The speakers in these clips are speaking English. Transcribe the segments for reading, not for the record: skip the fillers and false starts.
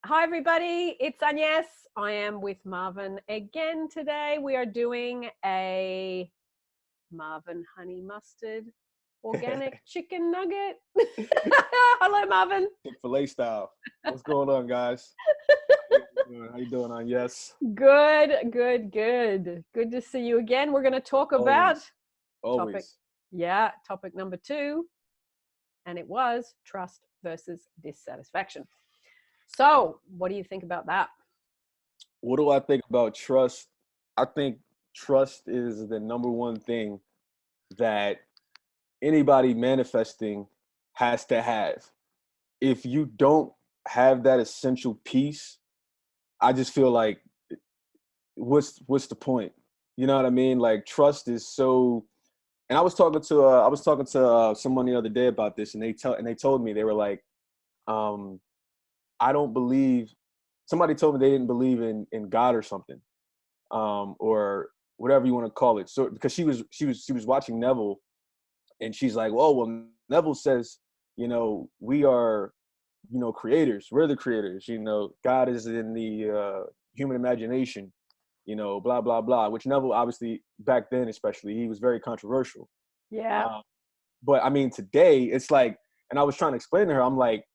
Hi everybody, it's Agnes. I am with Marvin again today. We are doing a Marvin honey mustard organic chicken nugget. Hello Marvin. Chick-fil-A style. What's going on, guys? How you doing on Yes? Good. Good to see you again. We're going to talk about topic Always. topic number 2, and it was trust versus dissatisfaction. So, what do you think about that? What do I think about trust? I think trust is the number one thing that anybody manifesting has to have. If you don't have that essential piece, I just feel like what's the point? You know what I mean? Like trust is so. And I was talking to someone the other day about this, and they told me, they were like, I don't believe. Somebody told me they didn't believe in God or something, or whatever you want to call it. So because she was watching Neville, and she's like, well, Neville says, we are, creators. We're the creators. God is in the human imagination. Blah blah blah. Which Neville, obviously, back then especially, he was very controversial. Yeah. But I mean, today it's like, and I was trying to explain to her, I'm like,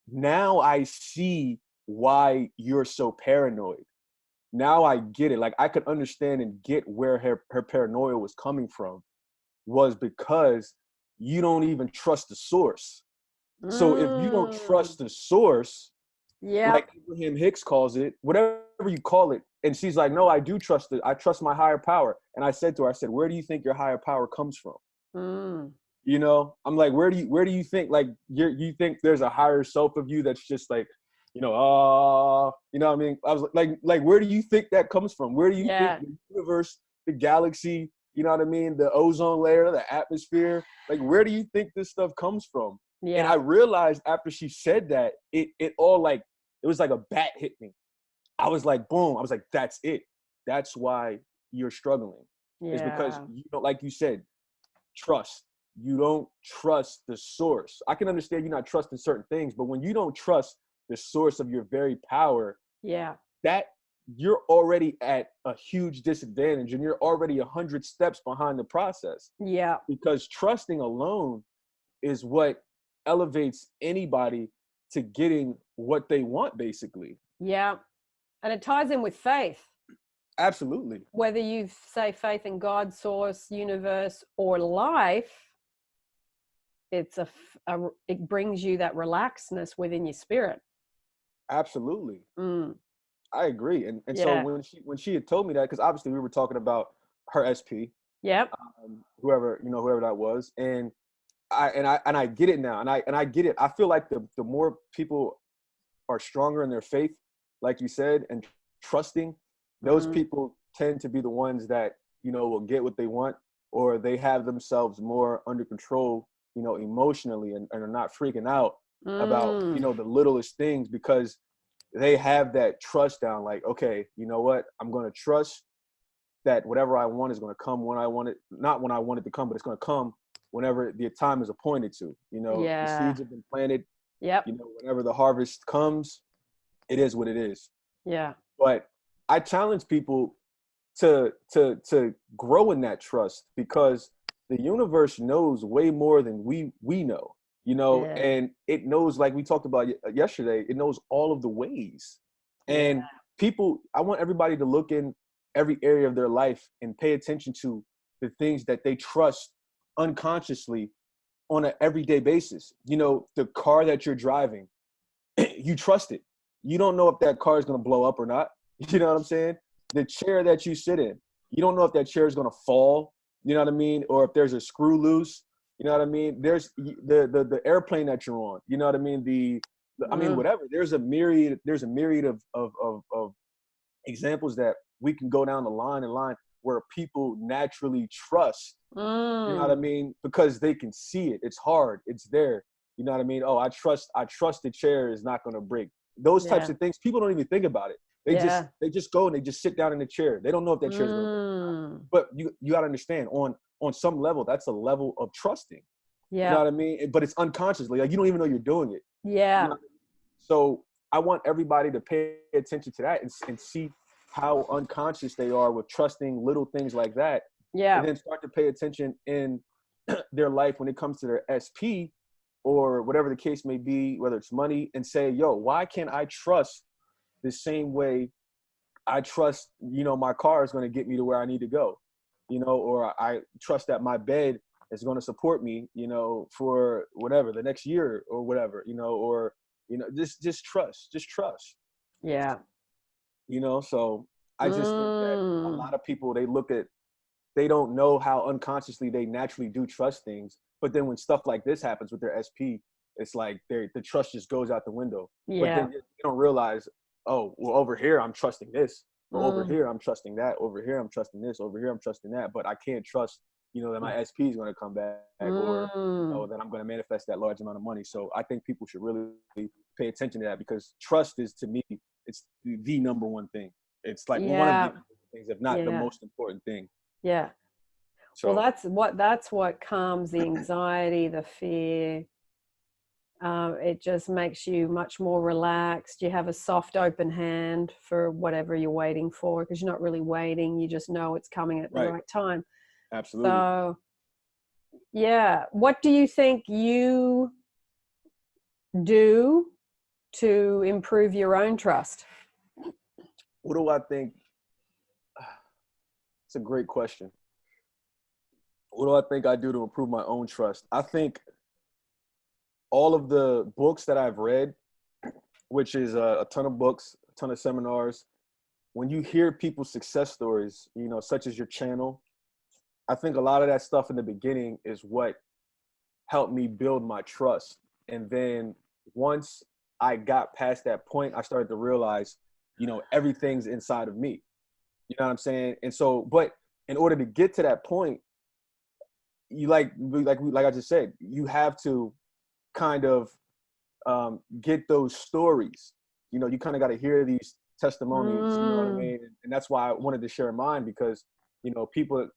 now I see why you're so paranoid. Now I get it. Like I could understand and get where her paranoia was coming from, was because you don't even trust the source. So if you don't trust the source, Yeah. like Abraham Hicks calls it, whatever you call it, and she's like, no, I do trust it. I trust my higher power. And I said to her, I said, where do you think your higher power comes from? I'm like, where do you think, like, you think there's a higher self of you that's just like, you know what I mean? I was like, where do you think that comes from? Where do you think the universe, the galaxy, you know what I mean, the ozone layer, the atmosphere, like, where do you think this stuff comes from? Yeah. And I realized after she said that, it all, like, it was like a bat hit me. I was like, boom. I was like, that's it. That's why you're struggling. Is because you don't, like you said, trust. You don't trust the source. I can understand you not trusting certain things, but when you don't trust the source of your very power, that you're already at a huge disadvantage, and you're already 100 steps behind the process. Yeah. Because trusting alone is what elevates anybody to getting what they want, basically. Yeah. And it ties in with faith. Absolutely. Whether you say faith in God, source, universe, or life, it brings you that relaxedness within your spirit. Absolutely. I agree. And so when she had told me that, because obviously we were talking about her SP. Yep. Whoever that was. And I get it now. And I get it. I feel like the more people are stronger in their faith, like you said, and trusting, those people tend to be the ones that, will get what they want, or they have themselves more under control, emotionally, and are not freaking out about, the littlest things, because they have that trust down. Like, okay, you know what? I'm going to trust that whatever I want is going to come when I want it, not when I want it to come, but it's going to come whenever the time is appointed to. The seeds have been planted. Yep. Whenever the harvest comes, it is what it is. Yeah. But I challenge people to grow in that trust, because the universe knows way more than we know, and it knows, like we talked about yesterday, it knows all of the ways. And people, I want everybody to look in every area of their life and pay attention to the things that they trust unconsciously on an everyday basis. The car that you're driving, you trust it. You don't know if that car is going to blow up or not. You know what I'm saying? The chair that you sit in, you don't know if that chair is going to fall. You know what I mean? Or if there's a screw loose. You know what I mean? There's the airplane that you're on. You know what I mean? I mean, whatever. There's a myriad of examples that we can go down the line where people naturally trust. You know what I mean? Because they can see it. It's hard. It's there. You know what I mean? Oh, I trust the chair is not going to break. Those types of things, people don't even think about it. They just go and they just sit down in the chair. They don't know if that chair is going to break. But you got to understand, on some level, that's a level of trusting. Yeah. You know what I mean? But it's unconsciously. Like, you don't even know you're doing it. Yeah. You know? So I want everybody to pay attention to that and see how unconscious they are with trusting little things like that. Yeah. And then start to pay attention in their life when it comes to their SP or whatever the case may be, whether it's money, and say, yo, why can't I trust the same way I trust, my car is going to get me to where I need to go, or I trust that my bed is going to support me, for whatever, the next year or whatever, or, just trust. Yeah. So I just think that a lot of people, they don't know how unconsciously they naturally do trust things. But then when stuff like this happens with their SP, it's like the trust just goes out the window. Yeah. But then they don't realize, oh, well, over here, I'm trusting this. Or over here, I'm trusting that. Over here, I'm trusting this. Over here, I'm trusting that. But I can't trust, that my SP is going to come back or that I'm going to manifest that large amount of money. So I think people should really pay attention to that, because trust is, to me, it's the number one thing. It's like one of the things, if not the most important thing. Yeah. So, well, that's what calms the anxiety, the fear. It just makes you much more relaxed. You have a soft, open hand for whatever you're waiting for, because you're not really waiting. You just know it's coming at the right time. Absolutely. So, yeah. What do you think you do to improve your own trust? What do I think? It's a great question. What do I think I do to improve my own trust? I think all of the books that I've read, which is a ton of books, a ton of seminars, when you hear people's success stories, such as your channel, I think a lot of that stuff in the beginning is what helped me build my trust. And then once I got past that point, I started to realize, everything's inside of me. You know what I'm saying? And so, but in order to get to that point, you like I just said, you have to kind of get those stories. You kind of got to hear these testimonies. You know what I mean? And that's why I wanted to share mine, because people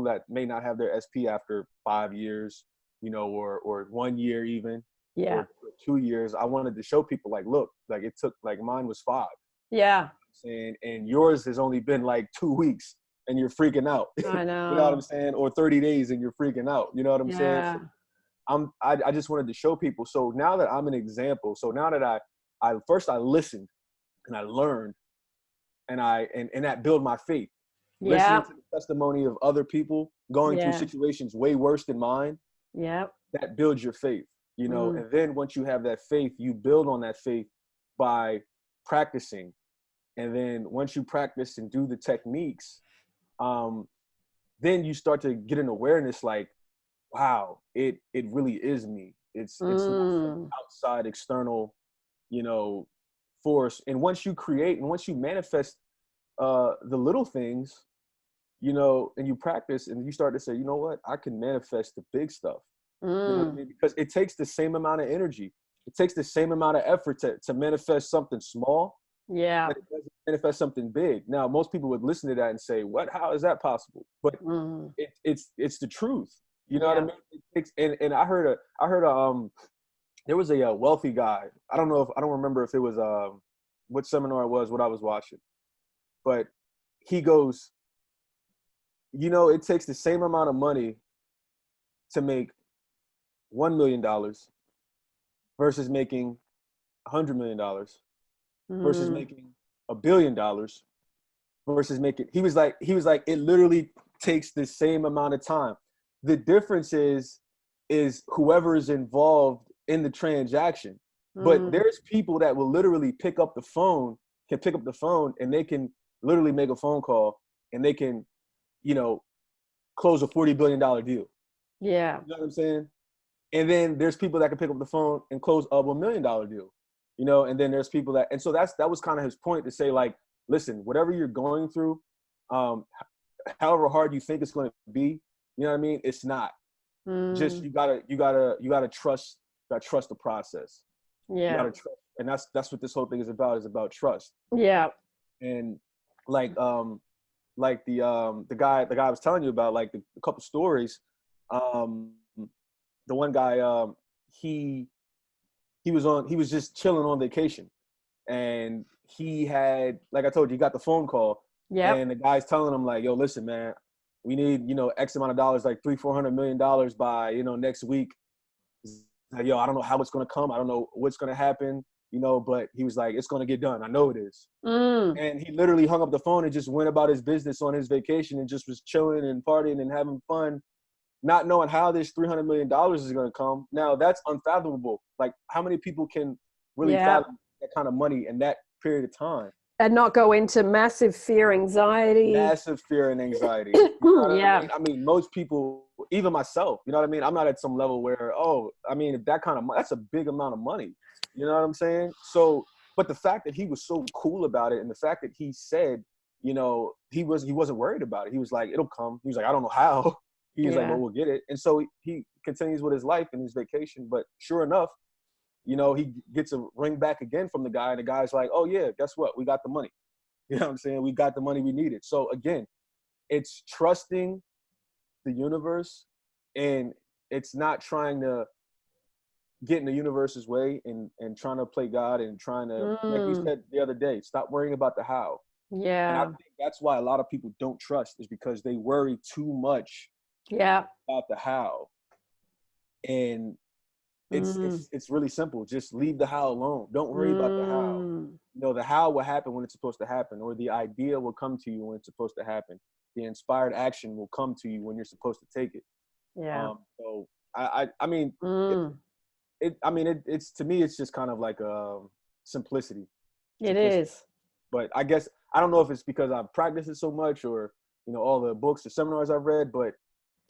that may not have their SP after 5 years, or 1 year even, or 2 years. I wanted to show people, like, look, like it took, like mine was 5. Yeah. And yours has only been like 2 weeks and you're freaking out. I know. You know what I'm saying? Or 30 days and you're freaking out. You know what I'm saying? So I just wanted to show people. So now that I'm an example, so now that I first I listened and I learned, and that built my faith. Listening to the testimony of other people going through situations way worse than mine. Yeah. That builds your faith, and then once you have that faith, you build on that faith by practicing. And then once you practice and do the techniques, then you start to get an awareness, like, wow, it really is me. It's not some outside external, force. And once you create and once you manifest the little things, and you practice and you start to say, you know what, I can manifest the big stuff. You know what I mean? Because it takes the same amount of energy. It takes the same amount of effort to manifest something small. Yeah. But it doesn't manifest something big. Now, most people would listen to that and say, what, how is that possible? But it's the truth. You know what I mean? It takes, and I heard there was a wealthy guy. I don't remember if it was what seminar it was, what I was watching. But he goes, it takes the same amount of money to make $1 million versus making $100 million versus making $1 billion versus making, he was like, it literally takes the same amount of time. The difference is whoever is involved in the transaction. But there's people that will literally can pick up the phone and they can literally make a phone call and they can, close a $40 billion deal. Yeah. You know what I'm saying? And then there's people that can pick up the phone and close a $1 million deal, and then there's people that, and so that was kind of his point, to say, like, listen, whatever you're going through, however hard you think it's going to be, you know what I mean? It's not. Just, you gotta trust the process. Yeah. You gotta trust. And that's what this whole thing is about trust. Yeah. And like the guy I was telling you about, like a couple stories, the one guy, he was just chilling on vacation, and he had, like I told you, he got the phone call, and the guy's telling him like, yo, listen, man, we need, X amount of dollars, like $300-400 million by, next week. Like, yo, I don't know how it's going to come. I don't know what's going to happen, but he was like, it's going to get done. I know it is. And he literally hung up the phone and just went about his business on his vacation and just was chilling and partying and having fun, not knowing how this $300 million is going to come. Now, that's unfathomable. Like, how many people can really fathom that kind of money in that period of time? And not go into massive fear, anxiety. Massive fear and anxiety. You know what I mean? Most people, even myself, you know what I mean? I'm not at some level where, that kind of money, that's a big amount of money. You know what I'm saying? So, but the fact that he was so cool about it, and the fact that he said, he wasn't worried about it. He was like, it'll come. He was like, I don't know how. He was like, well, we'll get it. And so he continues with his life and his vacation. But sure enough, he gets a ring back again from the guy, and the guy's like, oh yeah, guess what? We got the money. You know what I'm saying? We got the money we needed. So again, it's trusting the universe, and it's not trying to get in the universe's way and trying to play God and trying to, like we said the other day, stop worrying about the how. Yeah. And I think that's why a lot of people don't trust, is because they worry too much about the how. And it's really simple. Just leave the how alone. Don't worry about the how. The how will happen when it's supposed to happen, or the idea will come to you when it's supposed to happen. The inspired action will come to you when you're supposed to take it. Yeah. So I mean, it's to me, it's just kind of like simplicity. It is. But I guess, I don't know if it's because I've practiced it so much, or, all the books or seminars I've read, but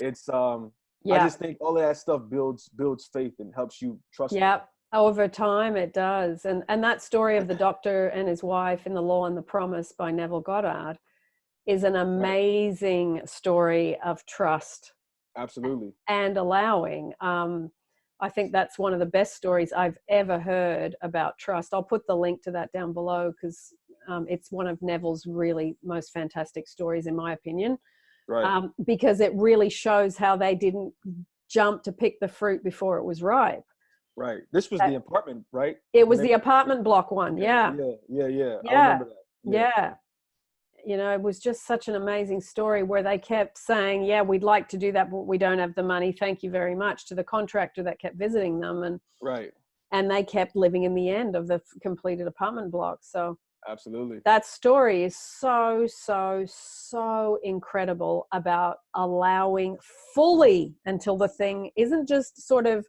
it's, I just think all of that stuff builds faith and helps you trust. Yeah. Over time it does. And that story of the doctor and his wife in The Law and the Promise by Neville Goddard is an amazing story of trust. Absolutely. And allowing. I think that's one of the best stories I've ever heard about trust. I'll put the link to that down below, because it's one of Neville's really most fantastic stories, in my opinion. Right. Because it really shows how they didn't jump to pick the fruit before it was ripe. Right. This was the apartment, right? It was the apartment block one. Yeah. I remember that. Yeah. It was just such an amazing story where they kept saying, yeah, we'd like to do that, but we don't have the money. Thank you very much, to the contractor that kept visiting them. And they kept living in the end of the completed apartment block. So absolutely, that story is so, so, so incredible about allowing fully until the thing isn't just sort of,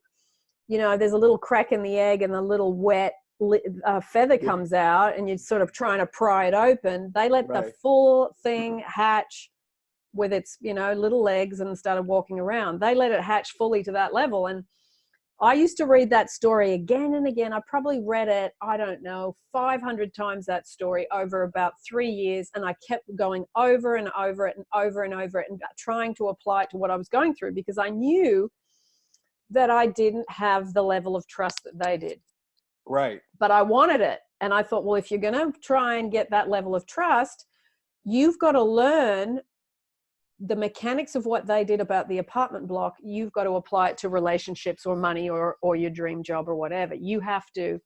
there's a little crack in the egg and a little wet feather comes out and you're sort of trying to pry it open. They let the full thing hatch with its, little legs and started walking around. They let it hatch fully to that level. And I used to read that story again and again. I probably read it, 500 times, that story, over about 3 years. And I kept going over and over it and over and over it and trying to apply it to what I was going through, because I knew that I didn't have the level of trust that they did. Right. But I wanted it. And I thought, well, if you're going to try and get that level of trust, you've got to learn the mechanics of what they did about the apartment block. You've got to apply it to relationships or money or your dream job or whatever. You have to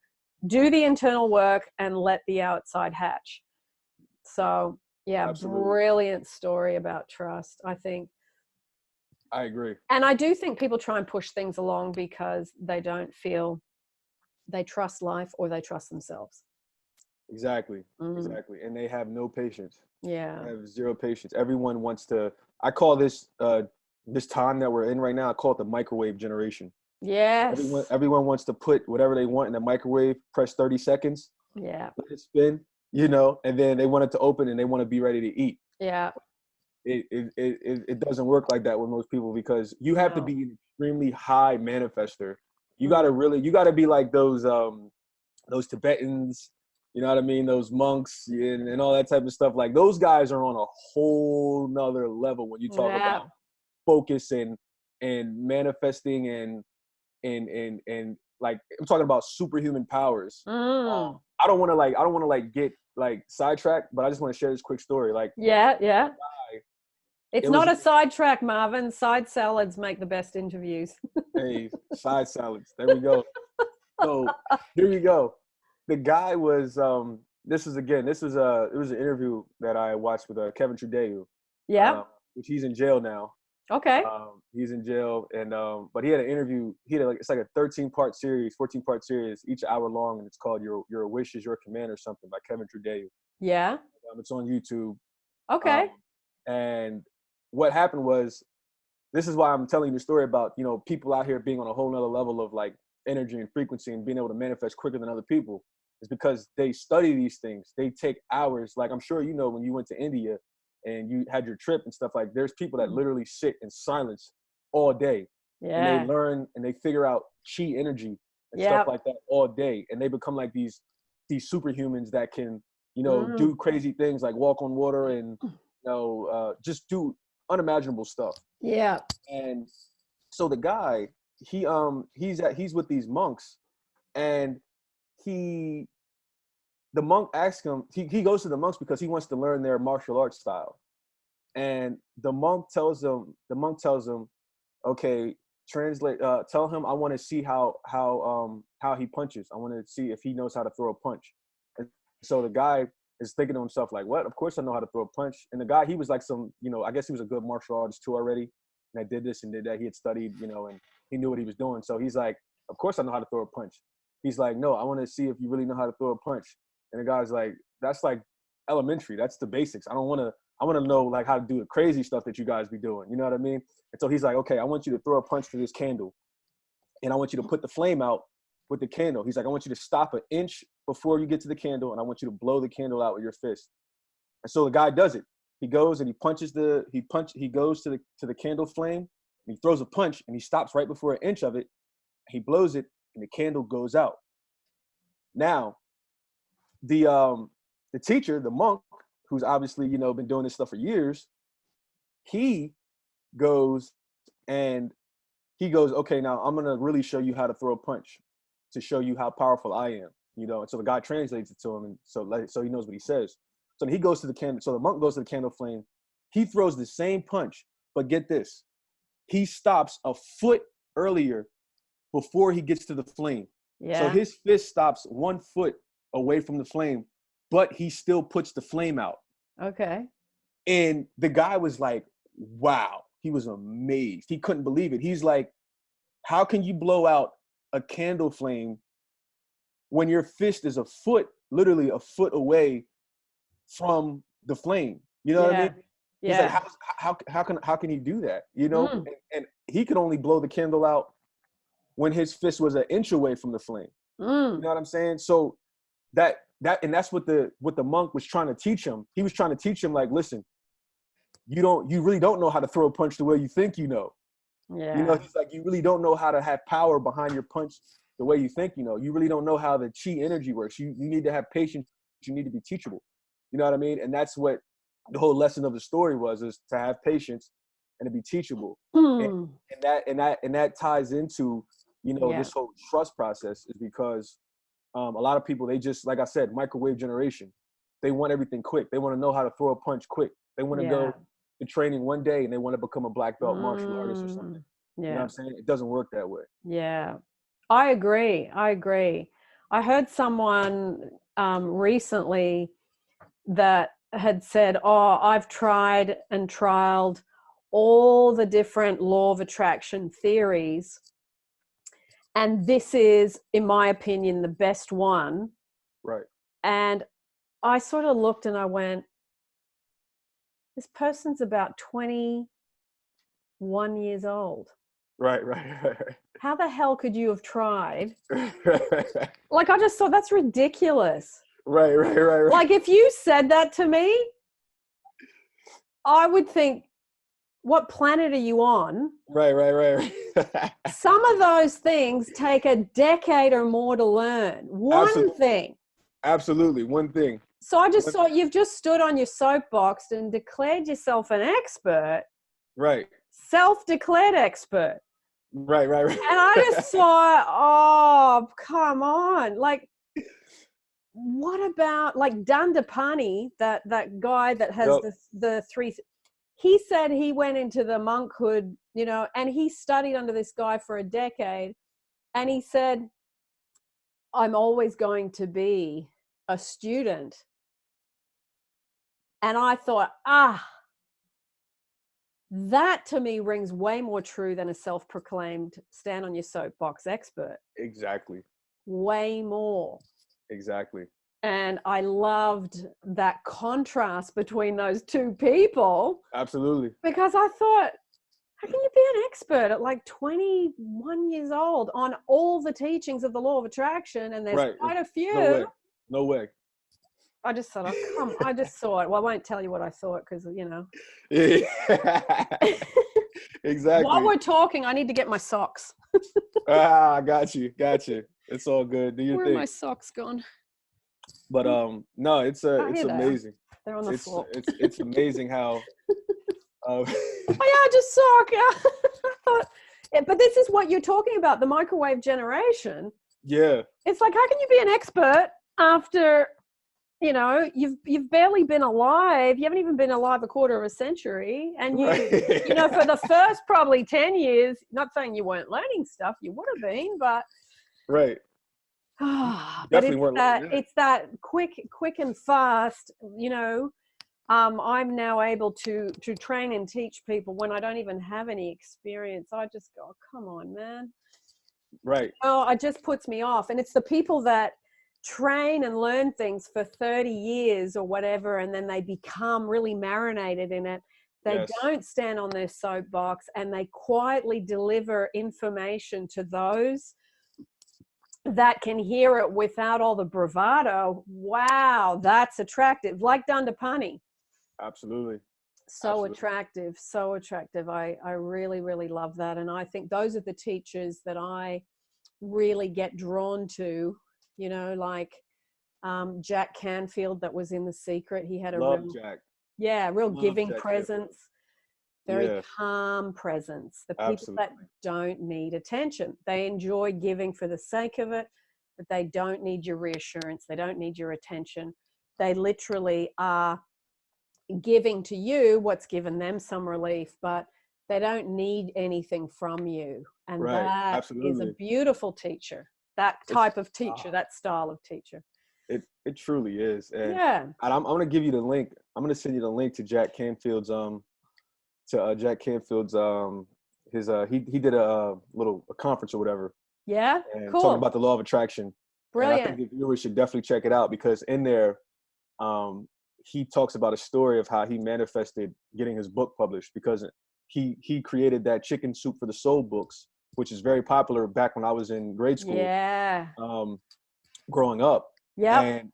do the internal work and let the outside hatch. So, yeah, absolutely. Brilliant story about trust, I think. I agree. And I do think people try and push things along because they don't feel they trust life or they trust themselves. Exactly. Exactly. And they have no patience. Yeah. They have zero patience. Everyone wants to, I call this time that we're in right now, I call it the microwave generation. Yes. Everyone wants to put whatever they want in the microwave, press 30 seconds. Yeah. Let it spin, and then they want it to open and they want to be ready to eat. Yeah. It doesn't work like that with most people, because you have to be an extremely high manifester. You gotta be like those Tibetans, you know what I mean? Those monks and all that type of stuff. Like, those guys are on a whole nother level when you talk about focus and manifesting and like, I'm talking about superhuman powers. I don't want to get sidetracked, but I just want to share this quick story. It's not a sidetrack, Marvin. Side salads make the best interviews. Hey, side salads. There we go. So here you go. the guy was this was it was an interview that I watched with Kevin Trudeau, Yeah. which he's in jail now. Okay. He's in jail, and but he had an interview. He had it's like a 13-part series, 14-part series, each hour long, and it's called "Your Wish Is Your Command" or something by Kevin Trudeau. Yeah. It's on YouTube. Okay. And what happened was, this is why I'm telling you the story about, you know, people out here being on a whole nother level of like energy and frequency and being able to manifest quicker than other people, is because they study these things. They take hours. Like, I'm sure you know, when you went to India and you had your trip and stuff, like there's people that literally sit in silence all day. Yeah. And they learn and they figure out chi energy and stuff like that all day. And they become like these superhumans that can, you know, do crazy things like walk on water and, you know, just do unimaginable stuff. Yeah. And so the guy, he's with these monks, and the monk asks him, he goes to the monks because he wants to learn their martial arts style. And the monk tells him, okay, translate, tell him I want to see how he punches. I want to see if he knows how to throw a punch. And so the guy is thinking to himself, like, what? Of course I know how to throw a punch. And the guy, he was like some, you know, I guess he was a good martial artist too already. And I did this and did that. He had studied, you know, and he knew what he was doing. So he's like, of course I know how to throw a punch. He's like, no, I want to see if you really know how to throw a punch. And the guy's like, that's like elementary. That's the basics. I want to know like how to do the crazy stuff that you guys be doing. You know what I mean? And so he's like, okay, I want you to throw a punch to this candle, and I want you to put the flame out with the candle. He's like, I want you to stop an inch before you get to the candle, and I want you to blow the candle out with your fist. And so the guy does it. He goes and he goes to the candle flame, and he throws a punch, and he stops right before an inch of it. He blows it, and the candle goes out. Now, the teacher, the monk, who's obviously, you know, been doing this stuff for years, he goes, okay, now I'm gonna really show you how to throw a punch to show you how powerful I am, you know. And so the guy translates it to him, and so he knows what he says. So he goes to the candle. So the monk goes to the candle flame. He throws the same punch, but get this, he stops a foot earlier before he gets to the flame. Yeah. So his fist stops 1 foot away from the flame, but he still puts the flame out. Okay. And the guy was like, wow. He was amazed. He couldn't believe it. He's like, how can you blow out a candle flame when your fist is literally a foot away from the flame? You know what I mean? He's like, how can he do that? You know? And he could only blow the candle out when his fist was an inch away from the flame. You know what I'm saying? So and that's what the monk was trying to teach him. He was trying to teach him, like, listen, you really don't know how to throw a punch the way you think you know. Yeah. You know, he's like, you really don't know how to have power behind your punch the way you think you know. You really don't know how the chi energy works. You need to have patience. You need to be teachable. You know what I mean? And that's what the whole lesson of the story is to have patience and to be teachable. And that ties into, you know, this whole trust process, is because a lot of people, they just, like I said, microwave generation. They want everything quick. They want to know how to throw a punch quick. They want to go to training one day and they want to become a black belt martial artist or something. Yeah. You know what I'm saying? It doesn't work that way. Yeah, I agree. I heard someone recently that had said, oh, I've tried and trialed all the different law of attraction theories, and this is, in my opinion, the best one. Right. And I sort of looked and I went, this person's about 21 years old. Right. How the hell could you have tried? Like, I just thought, that's ridiculous. Right. Like, if you said that to me, I would think, what planet are you on? Right. Some of those things take a decade or more to learn. One thing. Absolutely. One thing. So I just thought, you've just stood on your soapbox and declared yourself an expert. Right. Self-declared expert. Right. And I just thought, oh, come on. Like, what about, like, Dandapani, that guy that has the three, he said he went into the monkhood, you know, and he studied under this guy for a decade. And he said, I'm always going to be a student. And I thought, that to me rings way more true than a self-proclaimed stand on your soapbox expert. Exactly. Way more. Exactly. And I loved that contrast between those two people. Absolutely. Because I thought, how can you be an expert at like 21 years old on all the teachings of the law of attraction? And there's quite a few. No way. No way. I just thought, I just saw it. Well, I won't tell you what I thought because, you know. Yeah. Exactly. While we're talking, I need to get my socks. I got you. It's all good. Do your Where thing. are my socks gone? But no, it's amazing. They're on the floor. It's amazing how. Oh yeah, I just saw. I thought, but this is what you're talking about, the microwave generation. Yeah. It's like, how can you be an expert after, you know, you've barely been alive. You haven't even been alive a quarter of a century, and you know, for the first probably 10 years. Not saying you weren't learning stuff, you would have been, but right. But it's that quick and fast. You know, I'm now able to train and teach people when I don't even have any experience. I just go, oh, come on, man. Right. Oh, it just puts me off. And it's the people that train and learn things for 30 years or whatever, and then they become really marinated in it. They don't stand on their soapbox, and they quietly deliver information to those that can hear it without all the bravado. Wow, that's attractive. Like Dandapani. Absolutely. So attractive. I really, really love that. And I think those are the teachers that I really get drawn to, you know, like Jack Canfield that was in The Secret. He had a real giving presence. Very calm presence. The people that don't need attention. They enjoy giving for the sake of it, but they don't need your reassurance. They don't need your attention. They literally are giving to you what's given them some relief, but they don't need anything from you. And that is a beautiful teacher. That type of teacher, that style of teacher. It truly is. And I'm going to give you the link. I'm going to send you the link to Jack Canfield's Jack Canfield's he did a conference or whatever. Yeah, and cool. Talking about the law of attraction. Brilliant. And I think the viewers should definitely check it out, because in there, he talks about a story of how he manifested getting his book published, because he created that Chicken Soup for the Soul books, which is very popular back when I was in grade school. Yeah. Growing up. Yeah. And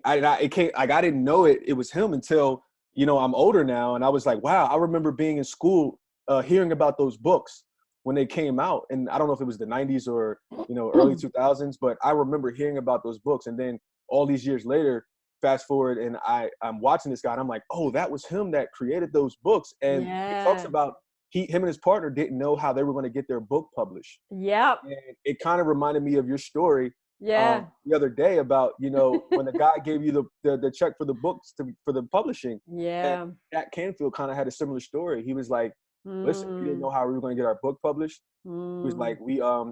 I didn't know it was him until, you know, I'm older now, and I was like, wow, I remember being in school, hearing about those books when they came out. And I don't know if it was the 90s or, you know, early 2000s, but I remember hearing about those books. And then all these years later, fast forward, and I'm watching this guy, and I'm like, oh, that was him that created those books. And he talks about him and his partner didn't know how they were going to get their book published. Yep. And it kind of reminded me of your story. Yeah. The other day about, you know, when the guy gave you the check for the books for the publishing. Yeah. And Jack Canfield kind of had a similar story. He was like, listen, we didn't know how we were going to get our book published. He was like,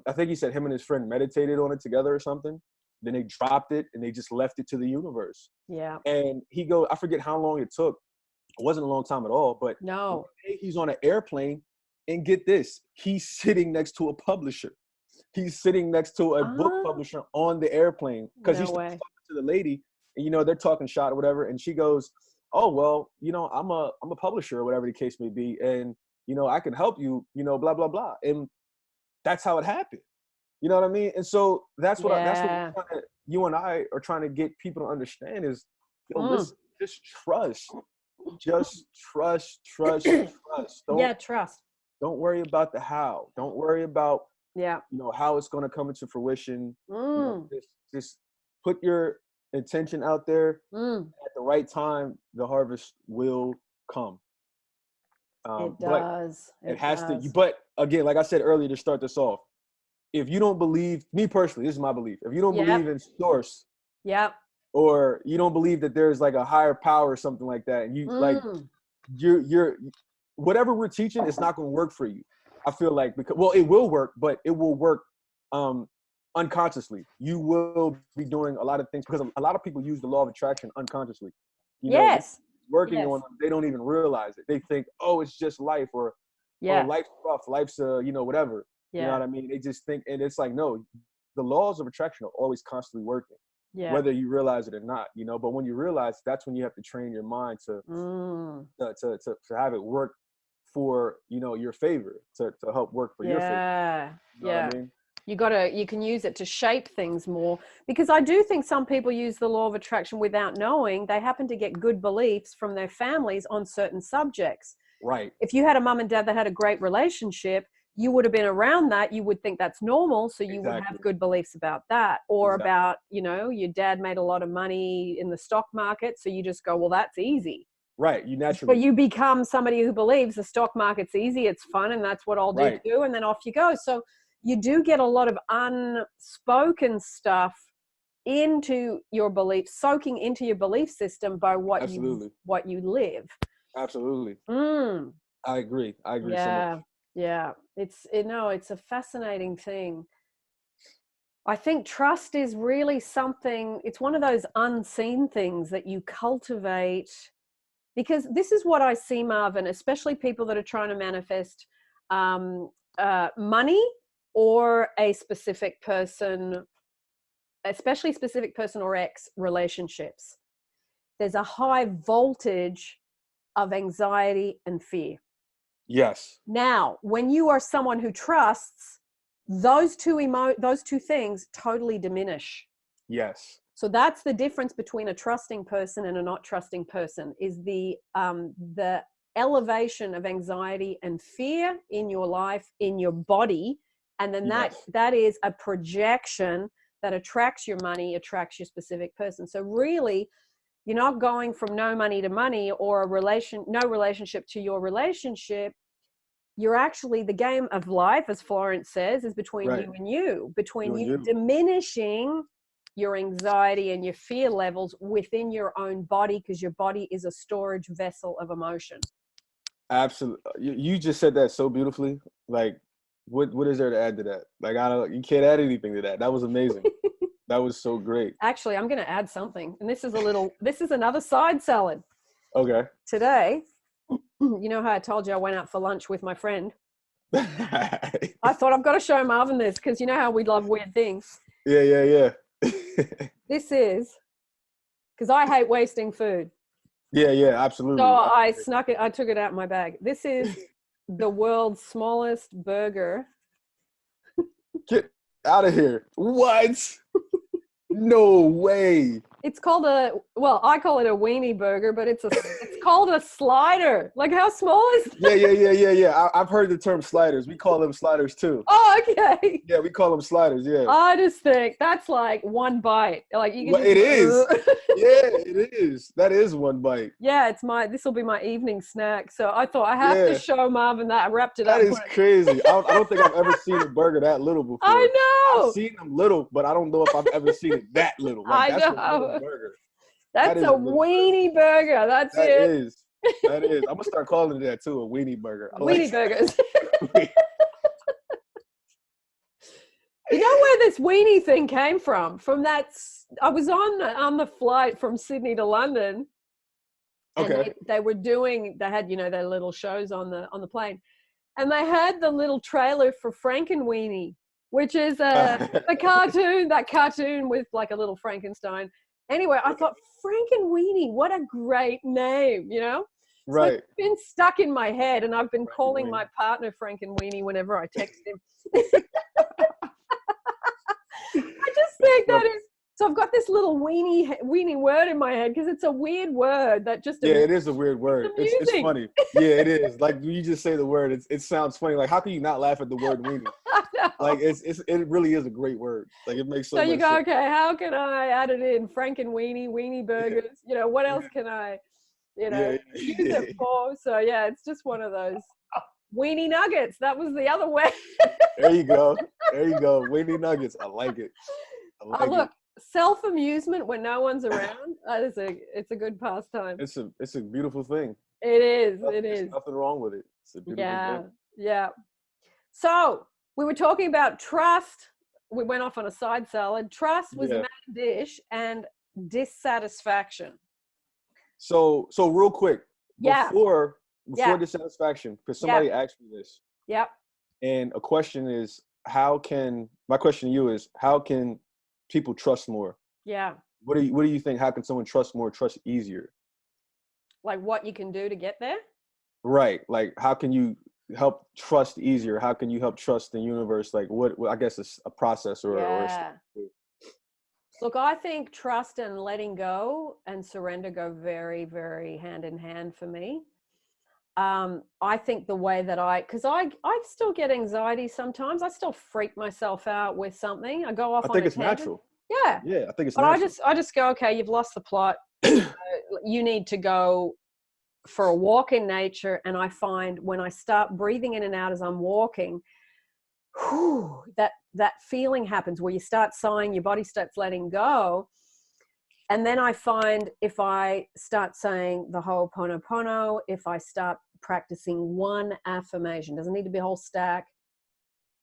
I think he said him and his friend meditated on it together or something. Then they dropped it and they just left it to the universe. Yeah. And I forget how long it took. It wasn't a long time at all, but no, he's on an airplane, and get this, he's sitting next to a publisher. He's sitting next to a book publisher on the airplane, because he's talking to the lady, and, you know, they're talking shop or whatever. And she goes, oh, well, you know, I'm a publisher or whatever the case may be. And, you know, I can help you, you know, blah, blah, blah. And that's how it happened. You know what I mean? And so that's what you and I are trying to get people to understand is, listen, just trust. Just trust. Trust. Don't worry about the how. Don't worry about, you know, how it's going to come into fruition. You know, just put your intention out there. At the right time, the harvest will come. It does. It has to. But again, like I said earlier, to start this off, if you don't believe, me personally, this is my belief. If you don't believe in source, or you don't believe that there's like a higher power or something like that, and you like you're whatever we're teaching, it's not going to work for you. I feel like, because, well, it will work, but it will work unconsciously. You will be doing a lot of things because a lot of people use the law of attraction unconsciously. You know, Yes. working on them, they don't even realize it. They think, oh, it's just life, or oh, life's rough, life's whatever. You know what I mean? They just think, and it's like, no, the laws of attraction are always constantly working, whether you realize it or not. You know, but when you realize, that's when you have to train your mind to have it work for your favor, to help work for your favor. You know what I mean? You can use it to shape things more, because I do think some people use the law of attraction without knowing. They happen to get good beliefs from their families on certain subjects. Right. If you had a mom and dad that had a great relationship, you would have been around that. You would think that's normal. So you would have good beliefs about that, or about, your dad made a lot of money in the stock market. So you just go, well, that's easy. Right. You naturally. But you become somebody who believes the stock market's easy, it's fun, and that's what I'll do too. And then off you go. So you do get a lot of unspoken stuff into your belief, soaking into your belief system by what you live. Absolutely. I agree so much. Yeah. It's a fascinating thing. I think trust is really something, it's one of those unseen things that you cultivate, because this is what I see, Marvin, especially people that are trying to manifest money, or a specific person, especially specific person or ex relationships. There's a high voltage of anxiety and fear. Yes. Now, when you are someone who trusts, those two things totally diminish. Yes. So that's the difference between a trusting person and a not trusting person, is the elevation of anxiety and fear in your life, in your body. And then that is a projection that attracts your money, attracts your specific person. So really, you're not going from no money to money, or no relationship to your relationship. You're actually, the game of life, as Florence says, is between you and you, between you diminishing your anxiety and your fear levels within your own body, because your body is a storage vessel of emotion. Absolutely. You just said that so beautifully. Like, what is there to add to that? Like, you can't add anything to that. That was amazing. That was so great. Actually, I'm going to add something. And this is another side salad. Okay. Today, you know how I told you I went out for lunch with my friend? I thought, I've got to show Marvin this, because you know how we love weird things. Yeah. This is, because I hate wasting food. Yeah, absolutely. So I took it out of my bag. This is the world's smallest burger. Get out of here. What? No way. It's called I call it a weenie burger, but it's called a slider. Like, how small is that? Yeah. I've heard the term sliders. We call them sliders too. Oh, okay. Yeah, we call them sliders. Yeah. I just think that's like one bite. Like, you can it is. Yeah, it is. That is one bite. Yeah, this will be my evening snack. So I thought I have to show Marvin that. I wrapped it up. That is crazy. I don't think I've ever seen a burger that little before. I know. I've seen them little, but I don't know if I've ever seen it that little. Like, I that's know. a little burger. That's a weenie burger. That's it. That is. I'm gonna start calling it that too, a weenie burger. Weenie burgers. You know where this weenie thing came from? From that, I was on the flight from Sydney to London. Okay. And they had, their little shows on the plane. And they had the little trailer for Frankenweenie, which is the cartoon, that cartoon with like a little Frankenstein. Anyway, I thought, Frankenweenie, what a great name, Right. So it's been stuck in my head, and I've been calling my partner Frankenweenie whenever I text him. I just think that is, so I've got this little weenie word in my head, because it's a weird word that just... Yeah, it is a weird word. It's funny. Yeah, it is. Like, you just say the word, it sounds funny. Like, how can you not laugh at the word weenie? I know. Like, it really is a great word. Like, it makes so much sense. So you go, okay, how can I add it in? Weenie burgers. What else can I, use it for? So yeah, it's just one of those. Weenie nuggets. That was the other way. There you go. Weenie nuggets. I like it. Look, self-amusement when no one's around. It's a good pastime. It's a beautiful thing. It is. There's nothing wrong with it. It's a beautiful thing. Yeah. So we were talking about trust, we went off on a side salad. Trust was the main dish, and dissatisfaction. So real quick, Yeah. before dissatisfaction, because somebody asked me this. Yep. And my question to you is, how can people trust more? Yeah. What do you think? How can someone trust more, trust easier? Like what you can do to get there? Right. Like, how can you help trust easier? How can you help trust the universe? Like, what I guess it's a process or Look, I think trust and letting go and surrender go very, very hand in hand for me. I think the way that because I still get anxiety sometimes. I still freak myself out with something. I go off. I think it's natural. Yeah. Yeah, I think it's but natural. I just go, okay, you've lost the plot. You need to go for a walk in nature. And I find when I start breathing in and out as I'm walking, whew, that feeling happens where you start sighing, your body starts letting go. And then I find if I start saying the Ho'oponopono, if I start practicing one affirmation, doesn't need to be a whole stack,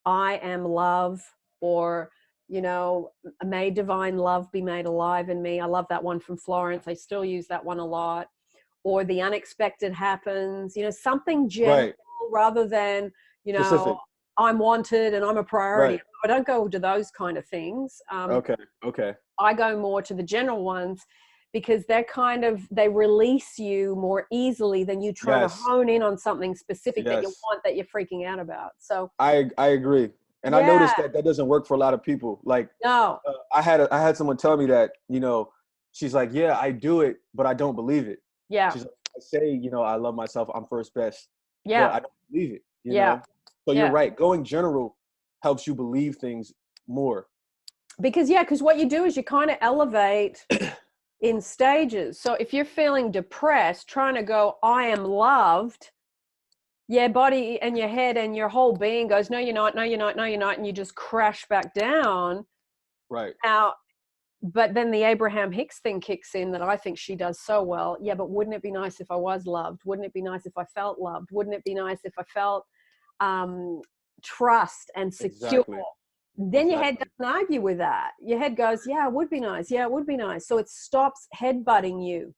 I am love, or, may divine love be made alive in me. I love that one from Florence. I still use that one a lot. Or the unexpected happens, something general rather than, specific. I'm wanted and I'm a priority. Right. I don't go to those kind of things. Okay. I go more to the general ones because they release you more easily than you trying to hone in on something specific that you want, that you're freaking out about. So I agree. And I noticed that doesn't work for a lot of people. Like, no, I had someone tell me that, she's like, yeah, I do it, but I don't believe it. Yeah. She's like, I say, I love myself. I'm first best. Yeah. But I don't believe it. You know? So you're right. Going general helps you believe things more. Because what you do is you kind of elevate in stages. So if you're feeling depressed, trying to go, I am loved, your body and your head and your whole being goes, no, you're not, no, you're not, no, you're not. And you just crash back down. Right. Now, but then the Abraham Hicks thing kicks in that I think she does so well. Yeah, but wouldn't it be nice if I was loved? Wouldn't it be nice if I felt loved? Wouldn't it be nice if I felt trust and secure? Exactly. Then your head doesn't argue with that. Your head goes, yeah, it would be nice. Yeah, it would be nice. So it stops headbutting you,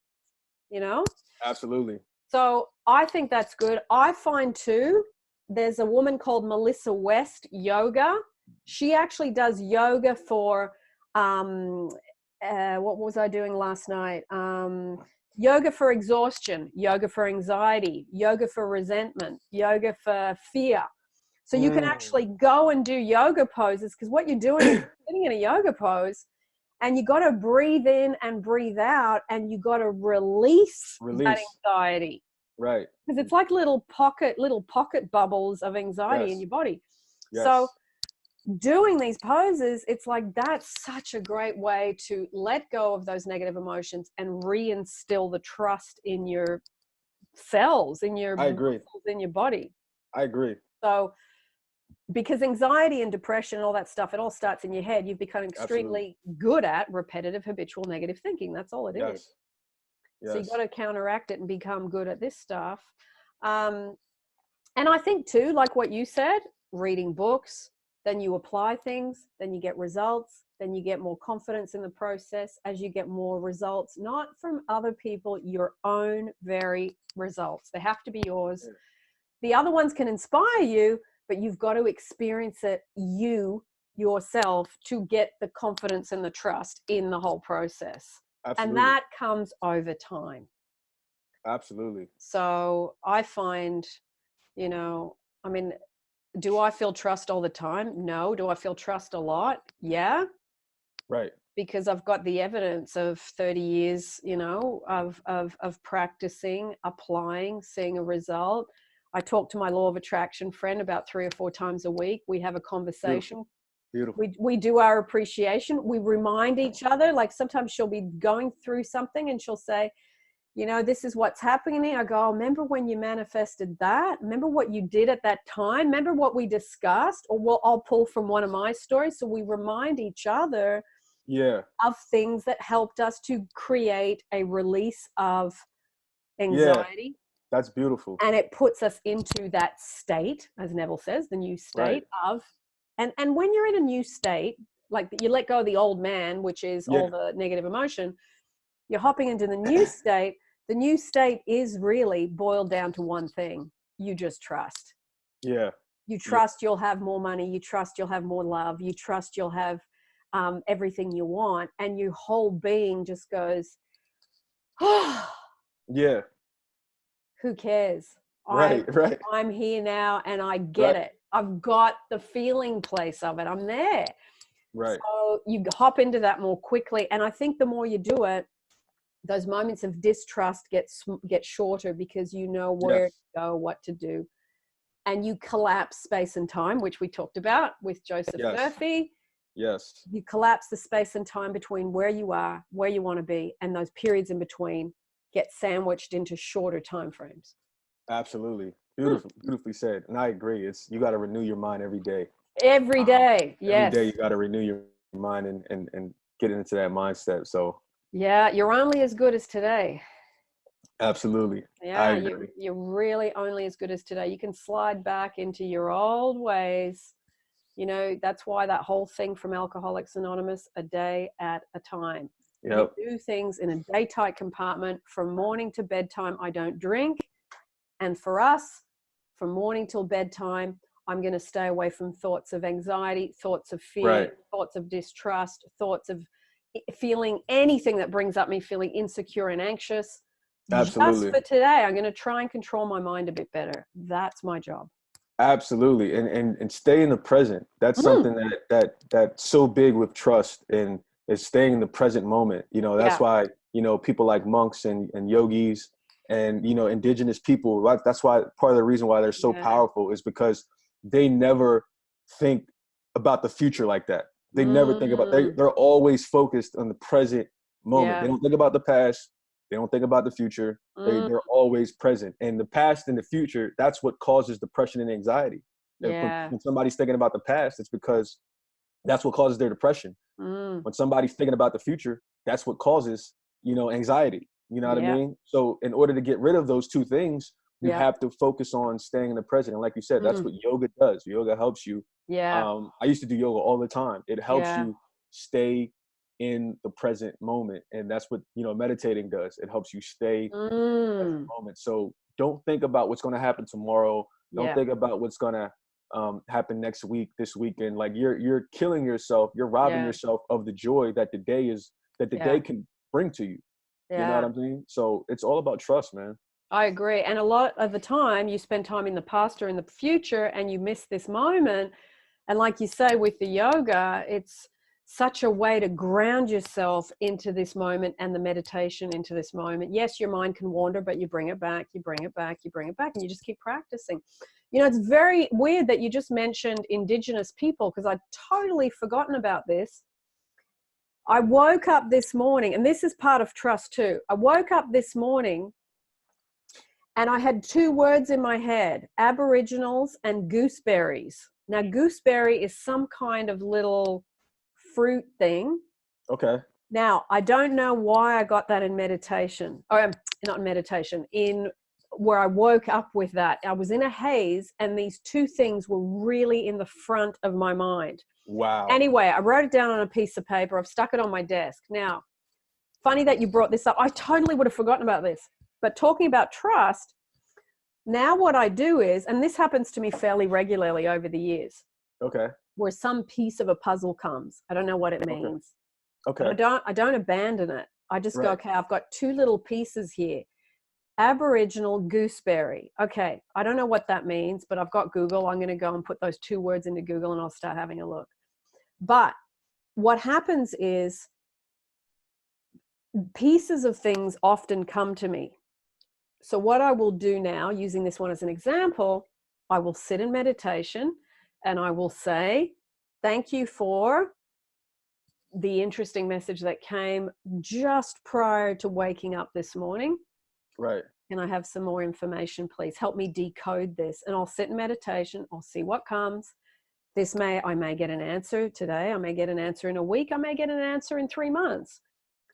Absolutely. So I think that's good. I find too, there's a woman called Melissa West Yoga. She actually does yoga for, what was I doing last night? Yoga for exhaustion, yoga for anxiety, yoga for resentment, yoga for fear. So you can actually go and do yoga poses, because what you're doing is sitting in a yoga pose and you got to breathe in and breathe out, and you got to release that anxiety. Right. Because it's like little pocket bubbles of anxiety in your body. Yes. So doing these poses, it's like that's such a great way to let go of those negative emotions and reinstill the trust in your cells, in your muscles, in your body. I agree. So because anxiety and depression and all that stuff, it all starts in your head. You've become extremely good at repetitive, habitual, negative thinking. That's all it is. Yes. So you got to counteract it and become good at this stuff. And I think too, like what you said, reading books, then you apply things, then you get results, then you get more confidence in the process as you get more results, not from other people, your own very results. They have to be yours. Yeah. The other ones can inspire you, but you've got to experience it yourself to get the confidence and the trust in the whole process. Absolutely. And that comes over time. Absolutely. So I find, do I feel trust all the time? No. Do I feel trust a lot? Yeah. Right. Because I've got the evidence of 30 years, of practicing, applying, seeing a result. I talk to my law of attraction friend about 3 or 4 times a week. We have a conversation. Beautiful. We do our appreciation. We remind each other. Like sometimes she'll be going through something and she'll say, this is what's happening. I go, oh, remember when you manifested that? Remember what you did at that time? Remember what we discussed? Or I'll pull from one of my stories. So we remind each other of things that helped us to create a release of anxiety. Yeah. That's beautiful. And it puts us into that state, as Neville says, the new state of And when you're in a new state, like you let go of the old man, which is Yeah. all the negative emotion, you're hopping into the new state. The new state is really boiled down to one thing. You just trust. Yeah. You trust you'll have more money. You trust you'll have more love. You trust you'll have everything you want. And your whole being just goes, oh, Yeah. who cares? Right. Right. I'm here now and I get Right. it. I've got the feeling place of it. I'm there. Right. So you hop into that more quickly. And I think the more you do it, those moments of distrust get shorter because you know where to go, what to do. And you collapse space and time, which we talked about with Joseph Murphy. Yes. You collapse the space and time between where you are, where you want to be, and those periods in between get sandwiched into shorter time frames. Absolutely. Beautifully said. And I agree. You got to renew your mind every day. Every day. Yes. Every day you got to renew your mind and get into that mindset. So yeah, you're only as good as today. Absolutely. Yeah, you're really only as good as today. You can slide back into your old ways. You know, that's why that whole thing from Alcoholics Anonymous, a day at a time. Yep. You do things in a day-tight compartment from morning to bedtime. I don't drink. And for us, from morning till bedtime, I'm going to stay away from thoughts of anxiety, thoughts of fear, thoughts of distrust, thoughts of feeling anything that brings up me feeling insecure and anxious. Absolutely. Just for today, I'm going to try and control my mind a bit better. That's my job. Absolutely. And stay in the present. That's something that's so big with trust, and is staying in the present moment. You know, that's why, you know, people like monks and yogis and, you know, indigenous people, that's why part of the reason why they're so powerful is because they never think about the future like that. They never think about, they're always focused on the present moment. They don't think about the past. They don't think about the future. They're always present. And the past and the future, that's what causes depression and anxiety. When somebody's thinking about the past, it's because that's what causes their depression. When somebody's thinking about the future, that's what causes, you know, anxiety. You know what I mean? So in order to get rid of those two things, you have to focus on staying in the present. And like you said, that's what yoga does. Yoga helps you. I used to do yoga all the time. It helps you stay in the present moment. And that's what, you know, meditating does. It helps you stay in the present moment. So don't think about what's going to happen tomorrow. Don't think about what's going to happen next week, this weekend. Like you're killing yourself. You're robbing yourself of the joy that the day can bring to you. You know what I'm saying? So it's all about trust, man. I agree. And a lot of the time you spend time in the past or in the future and you miss this moment. And like you say, with the yoga, it's such a way to ground yourself into this moment and the meditation into this moment. Yes, your mind can wander, but you bring it back, you bring it back, you bring it back, and you just keep practicing. You know, it's very weird that you just mentioned indigenous people, because I'd totally forgotten about this. I woke up this morning, and this is part of trust too. I woke up this morning and I had two words in my head: Aboriginals and gooseberries. Now, gooseberry is some kind of little fruit thing. Okay. Now, I don't know why I got that in meditation. Or not in meditation, in where I woke up with that. I was in a haze and these two things were really in the front of my mind. Wow. Anyway, I wrote it down on a piece of paper. I've stuck it on my desk. Now, funny that you brought this up. I totally would have forgotten about this. But talking about trust, now what I do is, and this happens to me fairly regularly over the years. Okay. Where some piece of a puzzle comes. I don't know what it means. Okay. But I don't abandon it. I just go, okay, I've got two little pieces here. Aboriginal gooseberry. Okay, I don't know what that means, but I've got Google. I'm going to go and put those two words into Google and I'll start having a look. But what happens is pieces of things often come to me. So what I will do now, using this one as an example, I will sit in meditation and I will say, thank you for the interesting message that came just prior to waking up this morning. Right. Can I have some more information, please? Help me decode this. And I'll sit in meditation. I'll see what comes. I may get an answer today. I may get an answer in a week. I may get an answer in 3 months.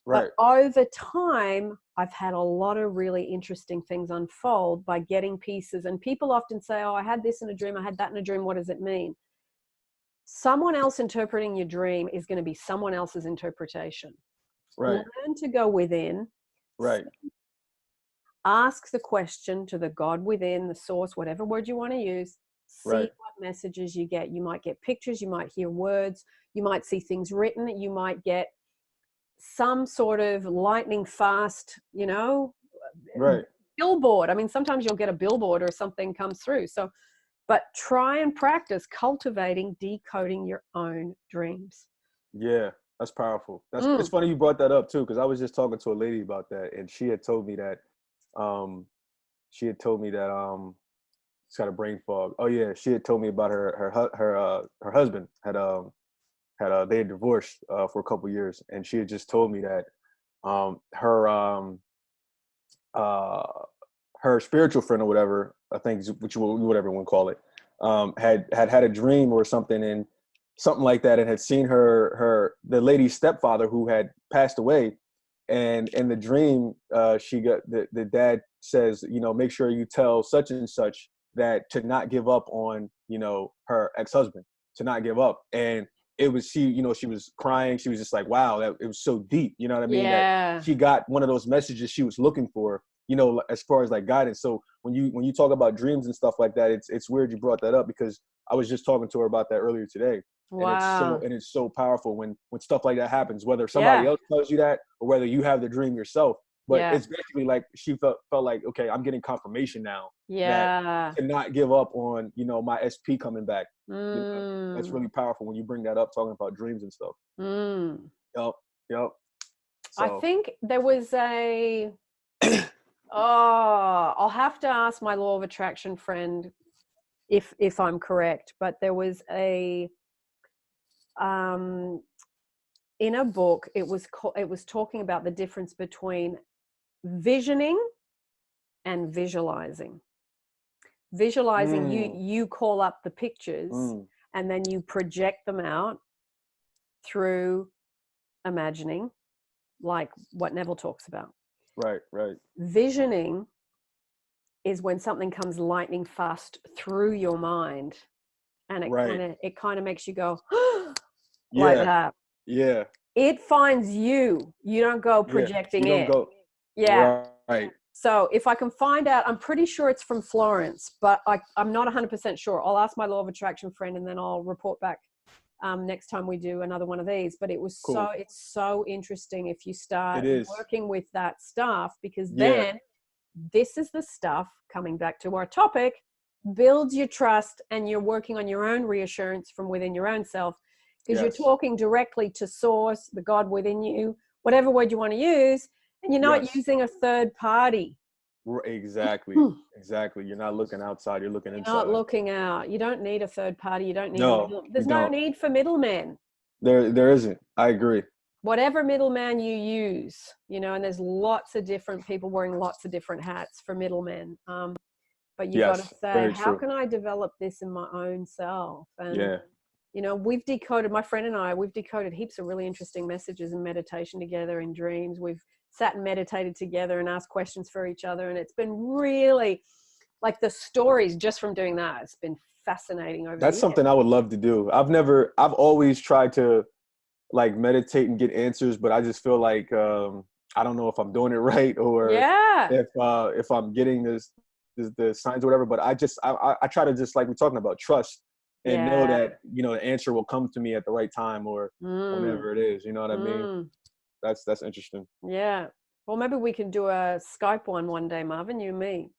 Right. But over time, I've had a lot of really interesting things unfold by getting pieces. And people often say, oh, I had this in a dream. I had that in a dream. What does it mean? someone else interpreting your dream is going to be someone else's interpretation. Right. Learn to go within. Right. Ask the question to the God within, the source, whatever word you want to use. See Right. what messages you get. You might get pictures, you might hear words, you might see things written, you might get some sort of lightning fast, you know, Right. billboard. I mean, sometimes you'll get a billboard or something comes through. So, but try and practice cultivating, decoding your own dreams. Yeah, that's powerful. It's funny you brought that up too, because I was just talking to a lady about that, and she had told me that she's got a brain fog. Oh yeah, she had told me about her husband had they had divorced for a couple years, and she had just told me that her spiritual friend or whatever, I think whatever you want to call it, had a dream or something, and something like that, and had seen the lady's stepfather who had passed away, and in the dream she got the dad says, you know, make sure you tell such and such that to not give up on, you know, her ex-husband, to not give up. And it was, she was crying. She was just like, wow, that it was so deep, you know what I mean? Yeah. That she got one of those messages she was looking for, you know, as far as like guidance. So when you talk about dreams and stuff like that, it's weird you brought that up, because I was just talking to her about that earlier today. Wow. And it's so powerful when stuff like that happens, whether somebody else tells you that or whether you have the dream yourself. But it's basically like she felt like, okay, I'm getting confirmation now that to not give up on, you know, my SP coming back. You know, that's really powerful when you bring that up, talking about dreams and stuff. Yep. So. I think there was I'll have to ask my law of attraction friend if I'm correct, but there was in a book, it was talking about the difference between visioning and visualizing. Visualizing, you call up the pictures and then you project them out through imagining, like what Neville talks about. Right. Visioning is when something comes lightning fast through your mind, and it kind of makes you go like that. Yeah. It finds you. You don't go projecting you don't it. Go. Yeah. Right. So if I can find out, I'm pretty sure it's from Florence, but I'm not 100% sure. I'll ask my law of attraction friend and then I'll report back next time we do another one of these. But it was cool. It's so interesting if you start working with that stuff, because then this is the stuff, coming back to our topic, builds your trust, and you're working on your own reassurance from within your own self, because you're talking directly to source, the God within you, whatever word you want to use, and you're not using a third party. Exactly. You're not looking outside, you're looking inside. Not looking out. You don't need a third party. You don't need there's no need for middlemen. There isn't. I agree. Whatever middleman you use, you know, and there's lots of different people wearing lots of different hats for middlemen. But you got to say, how can I develop this in my own self? And you know, my friend and I, we've decoded heaps of really interesting messages in meditation together, in dreams. We've sat and meditated together and asked questions for each other. And it's been really, like, the stories just from doing that, it's been fascinating over the years. That's something I would love to do. I've always tried to like meditate and get answers, but I just feel like I don't know if I'm doing it right, or if I'm getting the signs or whatever. But I try to, just like we're talking about, trust and know that, you know, the answer will come to me at the right time or whenever it is. You know what I mean? That's interesting. Yeah. Well, maybe we can do a Skype one day, Marvin, you and me.